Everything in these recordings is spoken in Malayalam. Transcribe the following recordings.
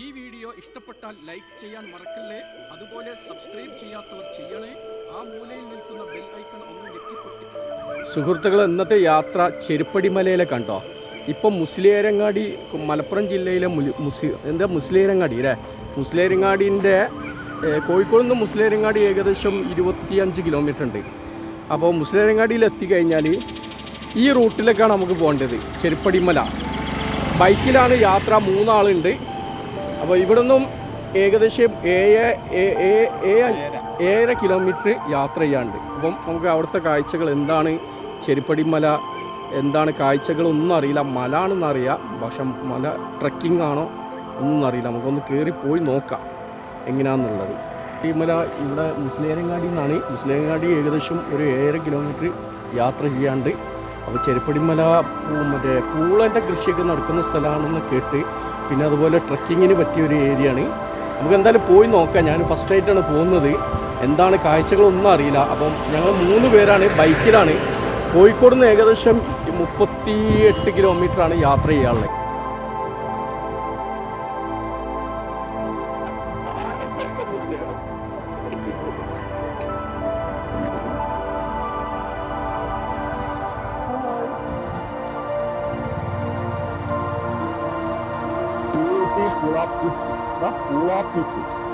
ഈ വീഡിയോ ഇഷ്ടപ്പെട്ടാൽ ലൈക്ക് ചെയ്യാൻ മറക്കല്ലേ. അതുപോലെ സബ്സ്ക്രൈബ് ചെയ്യാത്തവർ ചെയ്യണേ. ആ മൂലയിൽ നിൽക്കുന്ന ബെൽ ഐക്കൺ ഒന്ന് ഞെക്കിപ്പൊട്ടിക്കണം. സുഹൃത്തുക്കൾ, ഇന്നത്തെ യാത്ര ചെരുപ്പടിമലയിലെ കണ്ടോ. ഇപ്പം മുസ്ലിയാരങ്ങാടി, മലപ്പുറം ജില്ലയിലെ മുസ്ലിയാരങ്ങാടി അല്ലേ. മുസ്ലിയാരങ്ങാടിൻ്റെ കോഴിക്കോട് നിന്ന് മുസ്ലിയാരങ്ങാടി ഏകദേശം 25 കിലോമീറ്റർ ഉണ്ട്. അപ്പോൾ മുസ്ലിയാരങ്ങാടിയിൽ എത്തിക്കഴിഞ്ഞാൽ ഈ റൂട്ടിലേക്കാണ് നമുക്ക് പോകേണ്ടത്. ചെരുപ്പടിമല ബൈക്കിലാണ് യാത്ര. 3 ആളുണ്ട്. അപ്പോൾ ഇവിടെ നിന്നും ഏകദേശം 7.5 കിലോമീറ്റർ യാത്ര ചെയ്യാണ്ട്. അപ്പം നമുക്ക് അവിടുത്തെ കാഴ്ചകൾ എന്താണ്, ചെരുപ്പടിമല എന്താണ് കാഴ്ചകളൊന്നും അറിയില്ല. മല ആണെന്നറിയാം, പക്ഷെ മല ട്രക്കിംഗ് ആണോ ഒന്നും അറിയില്ല. നമുക്കൊന്ന് കയറിപ്പോയി നോക്കാം എങ്ങനെയാണെന്നുള്ളത്. ചെരുപ്പടിമല ഇവിടെ മുസ്ലിയാരങ്ങാടി നിന്നാണ്. മുസ്ലിയാരങ്ങാടി ഏകദേശം ഒരു 7.5 കിലോമീറ്റർ യാത്ര ചെയ്യാണ്ട്. അപ്പോൾ ചെരുപ്പടിമല മറ്റേ പൂളൻ്റെ കൃഷിയൊക്കെ നടക്കുന്ന സ്ഥലമാണെന്ന് കേട്ട്, പിന്നെ അതുപോലെ ട്രക്കിങ്ങിന് പറ്റിയൊരു ഏരിയ ആണ്. നമുക്ക് എന്തായാലും പോയി നോക്കാം. ഞാൻ ഫസ്റ്റ് ആയിട്ടാണ് പോകുന്നത്. എന്താണ് കാഴ്ചകളൊന്നും അറിയില്ല. അപ്പം ഞങ്ങൾ 3 പേരാണ്, ബൈക്കിലാണ്. കോഴിക്കോട് നിന്ന് ഏകദേശം 38 കിലോമീറ്ററാണ് യാത്ര ചെയ്യാനുള്ളത്.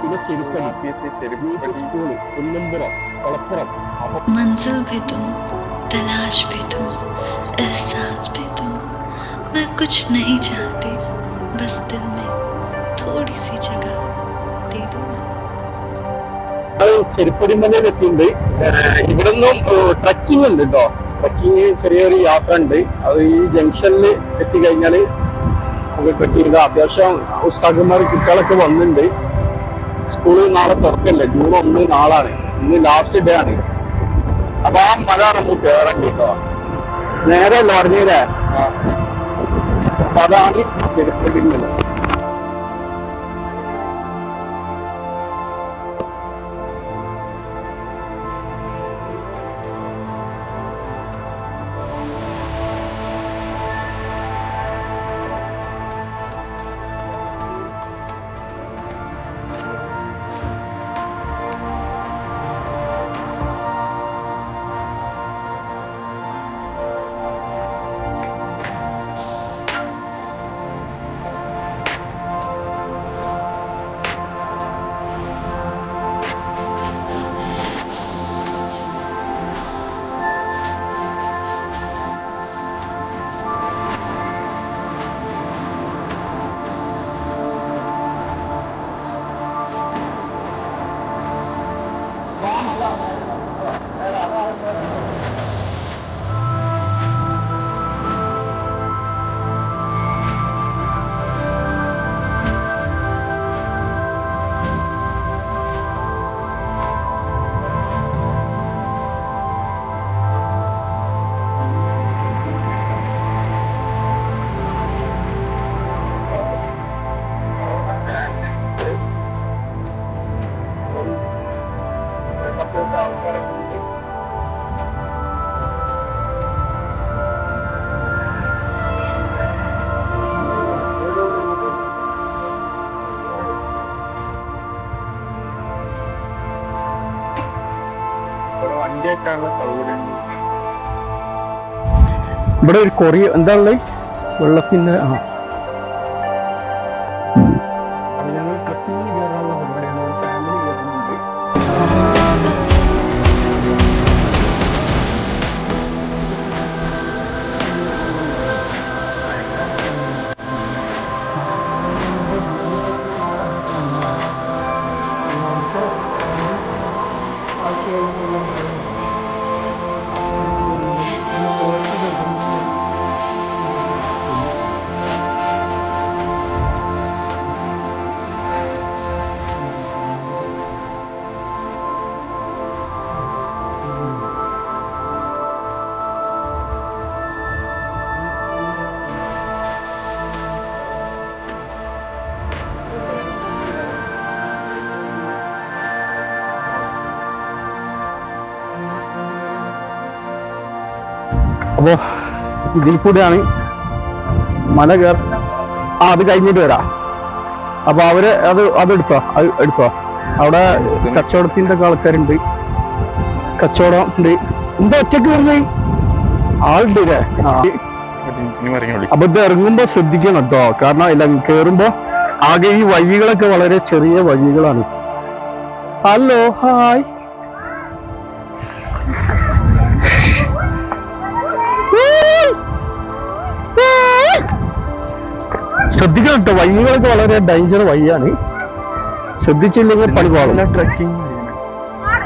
പിന്നെ ചെരുപ്പടി സ്കൂള്, കുന്നമ്പുറം, കൊളപ്പുറം. मंजिल भी तुम, तलाश भी तुम, एहसास भी तुम, मैं कुछ नहीं चाहती, बस दिल में थोड़ी सी जगह दे दो ना. ചെരുപ്പടിമലയിൽ എത്തിയിട്ടുണ്ട്. ഇവിടെ നിന്നും ട്രക്കിംഗ് ഉണ്ട് കേട്ടോ. ട്രക്കിങ് ചെറിയൊരു യാത്ര ഉണ്ട്. അത് ഈ ജംഗ്ഷനിൽ എത്തിക്കഴിഞ്ഞാൽ നമുക്ക് ട്രക്കിംഗ്. അത്യാവശ്യം ഉസ്താദന്മാർ കുട്ടികളൊക്കെ വന്നിട്ടുണ്ട്. സ്കൂളിൽ നാളെ തുറക്കല്ലേ, ജൂൺ 1 നാളാണ്. ഇന്ന് ലാസ്റ്റ് ഡേ ആണ്. അപ്പൊ ആ മല നമുക്ക് കയറാൻ കേട്ടോ. നേരെ പറഞ്ഞേ. അതാണ് ചെരുപ്പടിമല. ഇവിടെ ഒരു കൊറിയ എന്താ ഉള്ളത്, വെള്ളത്തിന്റെ ഞങ്ങൾ ട്രക്കിങ്ങിന് കയറാനുള്ള പരിപാടിയാണ്. ഒരു ഫാമിലി കയറുന്നുണ്ട്. അപ്പോൾ ഇതിൽ കൂടെയാണ് മല കയറി. അത് കഴിഞ്ഞിട്ട് വരാം. അപ്പൊ അവര് അത് എടുത്തോ അവിടെ കച്ചവടത്തിന്റെ ഒക്കെ ആൾക്കാരുണ്ട്, കച്ചവടം ഉണ്ട്. എന്താ ഒറ്റക്ക് വരുന്നേ ആളുണ്ട് അല്ലേ? അപ്പൊ ഇത് ഇറങ്ങുമ്പോ ശ്രദ്ധിക്കണം കേട്ടോ, കാരണം ഇല്ല കേറുമ്പോ ആകെ ഈ വഴികളൊക്കെ വളരെ ചെറിയ വഴികളാണ്. ഹലോ ഹായ്, ശ്രദ്ധിക്കണം കേട്ടോ, വഴികളൊക്കെ വളരെ ഡേഞ്ചർ വഴിയാണ്, ശ്രദ്ധിച്ചില്ലെങ്കിൽ പണി പാടും.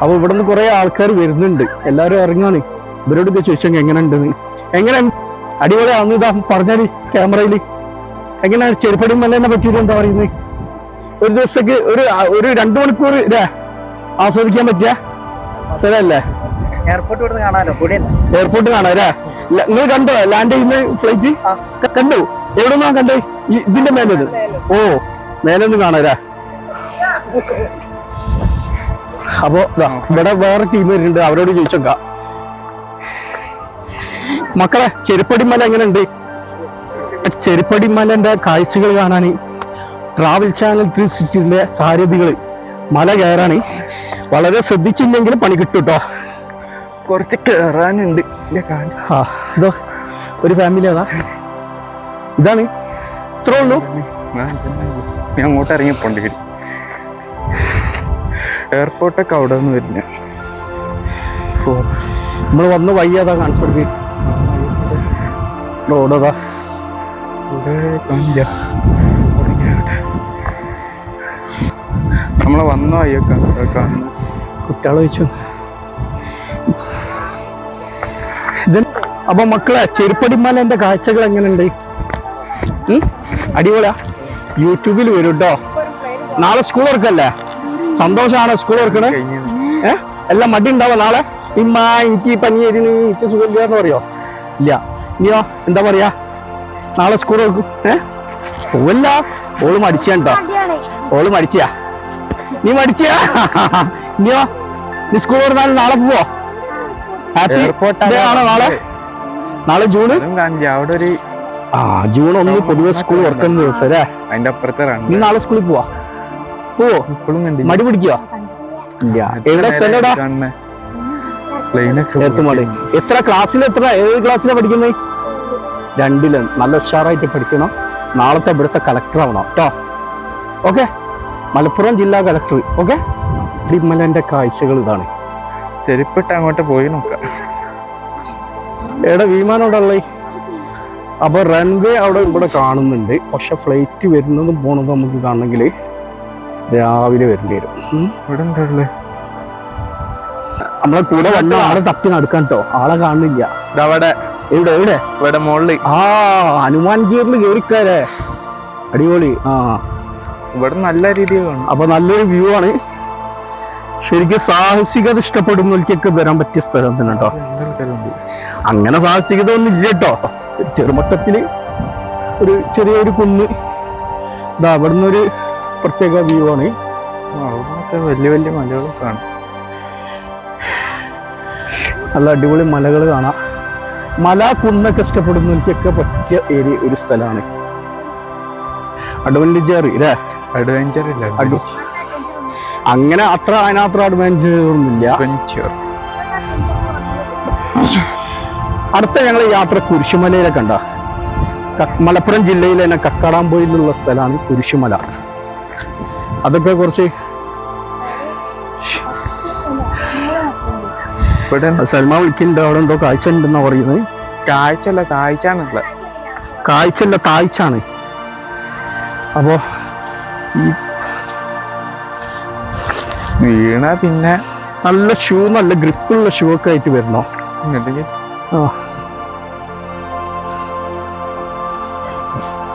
അപ്പൊ ഇവിടെ നിന്ന് കുറെ ആൾക്കാർ വരുന്നുണ്ട്, എല്ലാരും ഇറങ്ങാണ്. ഇവരോടൊക്കെ ചോദിച്ചെങ്കിൽ എങ്ങനെ ഉണ്ടെന്ന്, എങ്ങനെ അടിപൊളിയാന്ന് ഇതാ പറഞ്ഞാല് ക്യാമറയില് എങ്ങനെയാണ് ചെരുപ്പടി മലേനെ പറ്റിയിട്ട് എന്താ പറയുന്നത്? ഒരു ദിവസത്തേക്ക് ഒരു 2 മണിക്കൂർ ആസ്വദിക്കാൻ പറ്റിയ സ്ഥലല്ലേ? എയർപോർട്ട് കാണാം അല്ലേ? നിങ്ങൾ കണ്ടോ ലാൻഡ് ചെയ്യുന്ന ഫ്ലൈറ്റ്? കണ്ടു. എവിടെന്നാ കണ്ടേ? ഇതിന്റെ മേലെ? ഓ, മേലെ ഒന്ന് കാണാം. അപ്പൊ ഇവിടെ വേറെ ടീം വരുന്നുണ്ട്, അവരോട് ചോദിച്ചോക്കാം. മക്കളെ, ചെരുപ്പടിമല എങ്ങനെയുണ്ട്? ചെരുപ്പടിമലന്റെ കാഴ്ചകൾ കാണാൻ ട്രാവൽ ചാനൽ 360 സാരഥികള് മല കയറാണ്. വളരെ ശ്രദ്ധിച്ചില്ലെങ്കിൽ പണി കിട്ടും കേട്ടോ, കുറച്ച് കയറാനുണ്ട്. ഇതോ ഒരു ഫാമിലി, അതാ ഇതാണ്, ഇത്രേ ഉള്ളൂ. ഞാൻ അങ്ങോട്ട് ഇറങ്ങിപ്പോണ്ട്. എയർപോർട്ടൊക്കെ അവിടെ നിന്ന് വരുന്ന നമ്മൾ വന്ന് വയ്യ അതാ കാണിച്ചു കൊടുക്കുക. റോഡതാ നമ്മളെ വന്ന വയ്യൊക്കെ കുട്ടികളെ വെച്ചു. അപ്പൊ മക്കളെ, ചെരുപ്പടിമലന്റെ കാഴ്ചകൾ എങ്ങനെയുണ്ട്? അടിപൊളിയാ. യൂട്യൂബിൽ വരും കേട്ടോ. നാളെ സ്കൂൾ വർക്കല്ലേ? സന്തോഷാണ് സ്കൂൾ വർക്കണേ. എല്ലാം മടി ഉണ്ടാവോ നാളെ? ഇമ്മ എനിക്ക് പനി വരുന്നു, എനിക്ക് സുഖമില്ല എന്ന് പറയോ? ഇല്ല. ഇനിയോ എന്താ പറയാ? നാളെ സ്കൂൾ വർക്കും. പോവല്ല, ഓള് മടിച്ചാ. ഓള് മടിച്ചാ, നീ മടിച്ചാ. ഇനിയോ നീ സ്കൂൾ തുറന്നാലും നാളെ പോവോ? ഹാപ്പി ആണോ നാളെ? നാളെ ജൂൺ അവിടെ ഒരു ജൂൺ 1 പൊതുവെ സ്കൂൾ തുറക്കുന്ന ദിവസം അല്ലേ? അതിന്റെ അപ്പുറത്തെ നീ നാളെ സ്കൂളിൽ പോവോ? മടി പിടിക്കോ? ഇല്ല. എവിടെ സ്ഥലം? എത്ര ക്ലാസ്സിൽ? ഏത് ക്ലാസ്സിലാണ് പഠിക്കുന്നത്? 2ല്. നല്ല ഉഷാറായിട്ട് പഠിക്കണം. നാളത്തെ ഇവിടുത്തെ കളക്ടർ ആവണം കേട്ടോ. ഓക്കെ, മലപ്പുറം ജില്ലാ കളക്ടർ. ഓക്കെ. ചെരുപ്പടിമലന്റെ കാഴ്ചകൾ ഇതാണ്. ചെരുപ്പിട്ട് അങ്ങോട്ട് പോയി നോക്കാം. എവിടെ വിമാനം അവിടെ ഉള്ളത്? അപ്പൊ റൺവേ അവിടെ ഇവിടെ കാണുന്നുണ്ട്, പക്ഷെ ഫ്ലൈറ്റ് വരുന്നതും പോണതും നമുക്ക് കാണണമെങ്കിൽ രാവിലെ വരേണ്ടി വരും. ഇവിടെ എന്താ ഉള്ളത്? നമ്മളെ കൂടെ വന്ന ആളെ തപ്പി നടക്കാൻ കേട്ടോ, ആളെ കാണുന്നില്ല. ഇവിടെ മുകളിൽ ഹനുമാൻ ഗീറിൽ കേറിക്കാരേ, അടിപൊളി. ഇവിടെ നല്ല രീതിയിൽ കാണും. അപ്പൊ നല്ലൊരു വ്യൂ ആണ്. ശരിക്കും സാഹസികത ഇഷ്ടപ്പെടുന്നവർക്കൊക്കെ വരാൻ പറ്റിയ സ്ഥലം തന്നെ കേട്ടോ. അങ്ങനെ സാഹസികത ഒന്നും ഇല്ല കേട്ടോ. ചെറുമട്ടത്തില് ഒരു ചെറിയൊരു കുന്ന്, ഇതാ അവിടുന്ന് ഒരു പ്രത്യേക വ്യൂ ആണ്. വലിയ വലിയ മലകൾ കാണാം, നല്ല അടിപൊളി മലകൾ കാണാം. മല കുന്നൊക്കെ ഇഷ്ടപ്പെടുന്നവർക്കൊക്കെ പറ്റിയ ഏരിയ ഒരു സ്ഥലമാണ്. അഡ്വഞ്ചർ ഇല്ലേ? അഡ്വഞ്ചർ ഇല്ല, അങ്ങനെ അതിനത്ര അഡ്വഞ്ചർ ഒന്നുമില്ല. അടുത്ത ഞങ്ങൾ യാത്ര കുരിശുമലയിലെ കണ്ട. മലപ്പുറം ജില്ലയിലെ തന്നെ കക്കാടാമ്പൊയിലുള്ള സ്ഥലമാണ് കുരിശുമല. അതൊക്കെ കുറച്ച് സൽമാ വിളിക്കുന്നുണ്ട്, അവിടെ എന്തോ കാഴ്ച ഉണ്ടെന്നാ പറയുന്നത്. കാഴ്ചയല്ല താഴ്ചാണ്. അപ്പോ ഈ വീണ പിന്നെ നല്ല ഷൂ, നല്ല ഗ്രിപ്പുള്ള ഷൂ ഒക്കെ ആയിട്ട് വരണോ?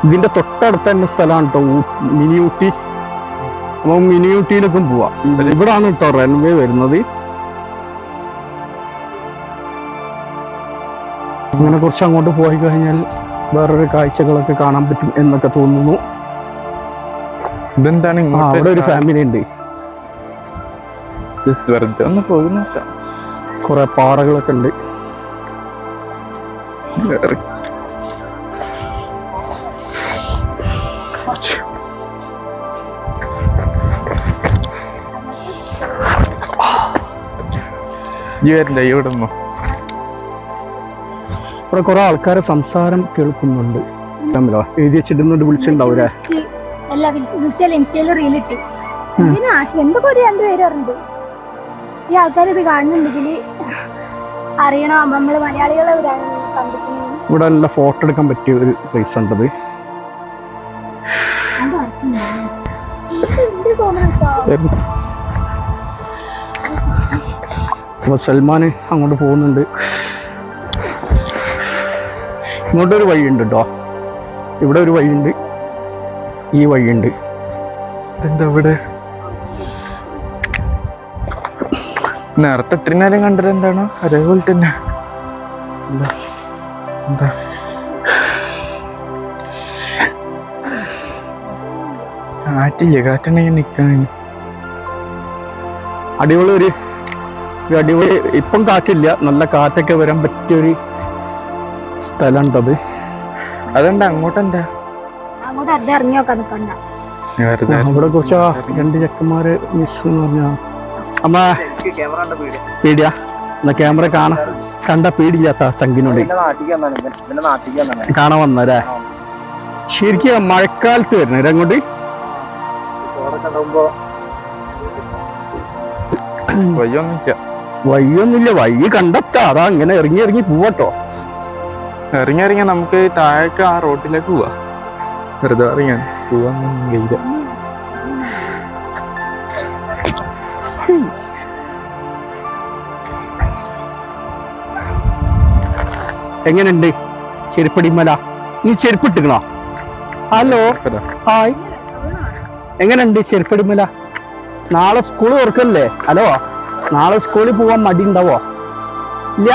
ഇതിന്റെ തൊട്ടടുത്ത് തന്നെ സ്ഥലമാണ് കേട്ടോ മിനി ഊട്ടി. അപ്പൊ മിനി ഊട്ടിയിലൊക്കെ പോവാം. ഇവിടാണ് കേട്ടോ റൺവേ വരുന്നത്. അങ്ങനെ കുറച്ച് അങ്ങോട്ട് പോയി കഴിഞ്ഞാൽ വേറൊരു കാഴ്ചകളൊക്കെ കാണാൻ പറ്റും എന്നൊക്കെ തോന്നുന്നു. ഇതെന്താണ്? അവിടെ ഒരു ഫാമിലി ഉണ്ട്. വെറുതെ ഒന്ന് പോയി നോക്കാം. കുറെ പാറകളൊക്കെ ഉണ്ട്. ഈ വരണ്ട ഇവിടെ നിന്നോ. ഇവിടെ കുറെ ആൾക്കാരെ സംസാരം കേൾക്കുന്നുണ്ട്. എഴുതി വെച്ചിട്ടുന്നുണ്ട്, വിളിച്ചിട്ടുണ്ടാവൂലേ? അല്ല വിളിച്ചാൽ ഇൻസ്റ്റയില് റീലിട്ട് എന്തൊക്കെ ഒരു രണ്ടുപേര് പറഞ്ഞിട്ട് ഈ ആൾക്കാർ ഇത് കാണുന്നുണ്ടെങ്കിൽ അറിയണം നമ്മള് മലയാളികളെ കണ്ടിട്ടുണ്ട്. ഇവിടെ നല്ല ഫോട്ടോ എടുക്കാൻ പറ്റിയ ഒരു പ്ലേസ് ഉണ്ടത്. അപ്പൊ സൽമാന് അങ്ങോട്ട് പോകുന്നുണ്ട്. ഇങ്ങോട്ടൊരു വഴിയുണ്ട് കേട്ടോ, ഇവിടെ ഒരു വഴിയുണ്ട്, ഈ വഴിയുണ്ട്. ഇതെന്താ ഇവിടെ നേരത്തെ ഇത്രയും നേരം കണ്ടത് എന്താണോ അതേപോലെ തന്നെ. എന്താ എന്താ കാറ്റില്ലേ? കാറ്റുണ്ടെങ്കിൽ നിക്കാൻ അടിപൊളി ഒരു അടിപൊളി. ഇപ്പം കാറ്റില്ല, നല്ല കാറ്റൊക്കെ വരാൻ പറ്റിയൊരു സ്ഥലമുണ്ടത്. അതെന്താ അങ്ങോട്ടെന്താ അങ്ങോട്ട് അത് ഇറങ്ങി നോക്കാൻ നിക്കണ്ട. അവിടെ കുറച്ച് രണ്ട് ചെക്കന്മാര് മിസ് എന്ന് പറഞ്ഞാ അമ്മ പേടിയാ. എന്നാ ക്യാമറ കണ്ട പേടില്ലാത്ത ചങ്കിനോട് കാണാൻ വന്നല്ലേ? ശരിക്കും മഴക്കാലത്ത് വരുന്നത് അങ്ങോട്ട് വഴിയൊന്നുമില്ല, വഴി കണ്ടെത്താ. അതാ അങ്ങനെ ഇറങ്ങി പോവട്ടോ. ഇറങ്ങി നമുക്ക് താഴേക്ക് ആ റോഡിലേക്ക് പോവാ. വെറുതെ ഇറങ്ങാൻ പോവാന്നൊന്നും കഴിയില്ല. എങ്ങനെയുണ്ട് ചെരുപ്പടിമല? നീ ചെരുപ്പിട്ടിക്കണോ? ഹലോ ഹായ്, എങ്ങനെയുണ്ട് ചെരുപ്പടിമല? നാളെ സ്കൂൾ തുറക്കല്ലേ? ഹലോ, നാളെ സ്കൂളിൽ പോവാൻ മടി ഉണ്ടാവോ? ഇല്ല?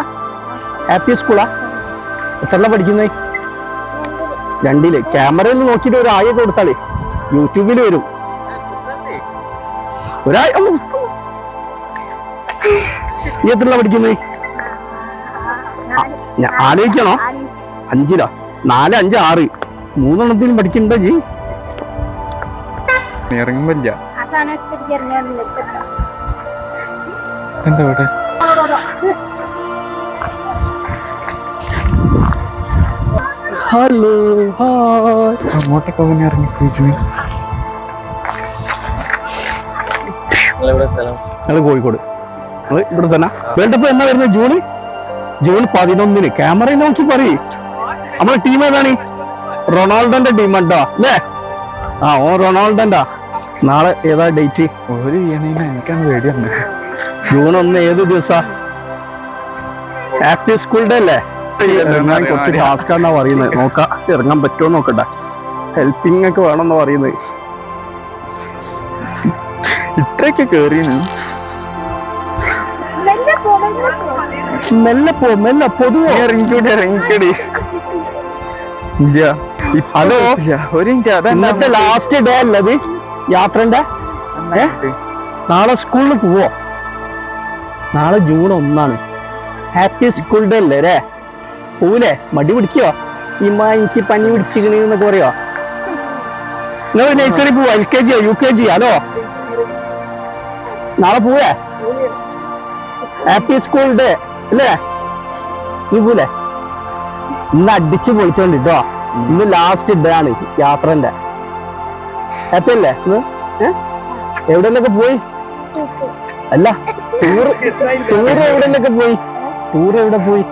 ഹാപ്പി സ്കൂളാ? എത്രല്ല പഠിക്കുന്നേ? 2 ക്യാമറയിൽ നോക്കിയിട്ട് ഒരു ആയ കൊടുത്താളേ, യൂട്യൂബിൽ വരും. നീ എത്രല്ല പഠിക്കുന്നേ? ആലോചിക്കണോ? 5 4 5 6 3 പഠിക്കണ്ട ജി. ഇറങ്ങുമ്പില്ല. എന്താ ഇവിടെ? Hello hi. അങ്ങോട്ടൊക്കെ അവനെ ഇറങ്ങിപ്പോയി. ഞങ്ങള് കോഴിക്കോട്. ഞങ്ങള് ഇവിടെ തന്നെ. വേൾഡ് കപ്പ് എന്നാ വരുന്നത്? ജൂൺ 11. ക്യാമറയിൽ നോക്കി പറയും. നമ്മളെ ടീം ഏതാണ്? റൊണാൾഡോന്റെ ടീം ഉണ്ടോ അല്ലേ? ഓ റൊണാൾഡോന്റെ. നാളെ ഏതാ ഡേറ്റ്? ഒരു എനിക്കാണ് പേടി വന്നെ. ജൂൺ 1 ഏത് ദിവസാ? ഹാപ്പി സ്കൂൾ ഡേ അല്ലേ? കുറച്ച് ടാസ്ക് ആണെന്നാ പറയുന്നത്. നോക്കാം ഇറങ്ങാൻ പറ്റുമോ നോക്കട്ടെ. ഹെൽപ്പിംഗ് ഒക്കെ വേണമെന്നാ പറയുന്നത്. ഇത്രയൊക്കെ കേറിയാണ്. മെല്ലെ പൊതുവോ ഇറങ്ങിക്കടി. ഹലോ, ഒരു മിനിറ്റ്. ഇന്നത്തെ ലാസ്റ്റ് ഡേ അല്ലത് യാത്രന്റെ? നാളെ സ്കൂളിൽ പോവോ? നാളെ ജൂൺ 1. ഹാപ്പി സ്കൂൾ ഡേ അല്ലേ രേ? പോവൂലേ? മടി പിടിക്കോ? എനിക്ക് പനി പിടിച്ചിക്കണെന്നൊക്കെ പറയോ? നിങ്ങൾ നഴ്സറി പോവാ? LKG UKG? ഹലോ, നാളെ പോവേ? ഹാപ്പി സ്കൂൾ ഡേ അല്ലേ? നീ പോലേ? ഇന്ന് അടിച്ച് പൊളിച്ചോണ്ടിട്ടോ. ഇന്ന് ലാസ്റ്റ് ഡേ ആണ് യാത്രന്റെ. ഹാപ്പി അല്ലേ? എവിടെയൊക്കെ പോയി? അല്ല ടൂർ എവിടെയൊക്കെ പോയി? ടൂർ എവിടെ പോയി?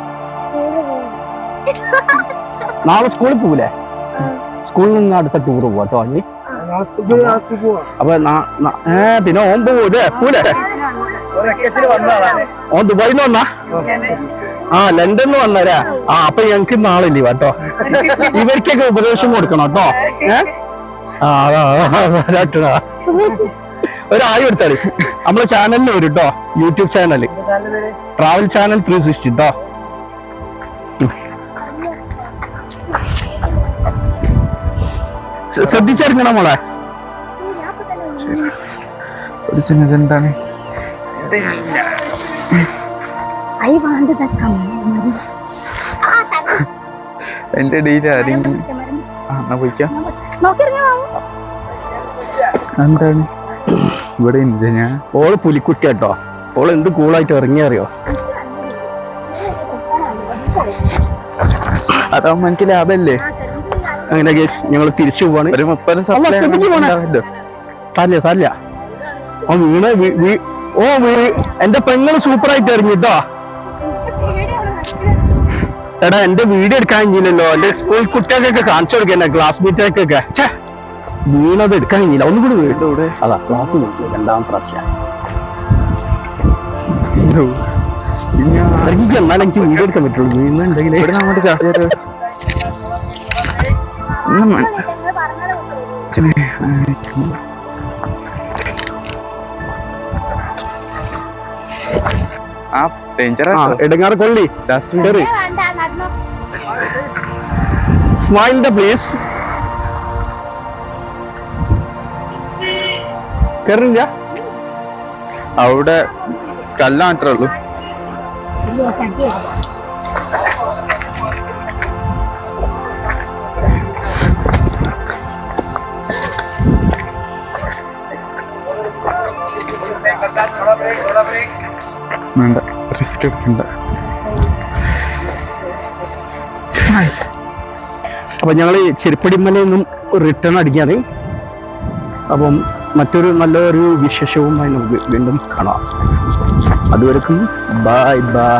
നാളെ സ്കൂളിൽ പോകൂലേ? സ്കൂളിൽ നിന്ന് അടുത്ത ടൂർ പോവാട്ടോ. നീ അപ്പൊ പിന്നെ ഓൻ പോവൂലേ? പോലേ? ഓൻ ദുബായിന്ന് വന്നാ? ലണ്ടനിൽ വന്നരാ? അപ്പൊ ഞങ്ങക്ക് നാളെ ലീവ് കേട്ടോ. ഇവർക്കൊക്കെ ഉപദേശം കൊടുക്കണം കേട്ടോ. ഒരായി എടുത്താല് നമ്മളെ ചാനലിൽ വരും കേട്ടോ. യൂട്യൂബ് ചാനല് ട്രാവൽ ചാനൽ 360 കേട്ടോ. ശ്രദ്ധിച്ചിറങ്ങണം മോളെ. ഒരു ചിന്നത് എന്താണ്? എന്റെ ഇടയിൽ ആരെങ്കിലും പോയിക്കാം. എന്താണ് ഇവിടെ? ഞാൻ ഓള് പുലിക്കുട്ടി കേട്ടോ. ഓള് എന്ത് കൂളായിട്ട് ഇറങ്ങിയറിയോ? അതാവുമ്പോ എനിക്ക് ലാഭല്ലേ. അങ്ങനെ ഗൈസ് ഞങ്ങൾ തിരിച്ചു പോവാണ്. ഒരു 30 സാരില്ല സാരില്ല. ഓ എന്റെ പെങ്ങള് സൂപ്പർ ആയിട്ട് ഇറങ്ങി കേട്ടോ. എടാ എന്റെ വീഡിയോ എടുക്കാൻ കഴിഞ്ഞില്ലല്ലോ. എന്റെ സ്കൂൾ കുട്ടികൾക്കൊക്കെ കാണിച്ചു കൊടുക്കന്നെ, ക്ലാസ്മേറ്റൊക്കെ. വീണത് എടുക്കാൻ കഴിഞ്ഞില്ല. ഒന്നുകൂടി വീട് അതാ ക്ലാസ് രണ്ടാം പ്രാവശ്യം എനിക്ക് എന്നാലും എനിക്ക് വീഡിയോ എടുക്കാൻ പറ്റുള്ളൂ. വീണുണ്ടെങ്കിൽ അങ്ങോട്ട് ചാടിയത് ആ എടുങ്ങാറ് കൊള്ളി സ്മൈൽ ദ പ്ലീസ്. കേറില്ല അവിടെ കല്ല് മാത്രമേ ഉള്ളൂ. വേണ്ട, റിസ്ക് എടുക്കണ്ട. അപ്പൊ ഞങ്ങള് ചെരുപ്പടിമലയിൽ നിന്നും റിട്ടേൺ അടിക്കാണ്. അപ്പം മറ്റൊരു നല്ലൊരു വിശേഷവുമായി നമുക്ക് വീണ്ടും കാണാം. അതുവരെക്കും ബൈ ബൈ.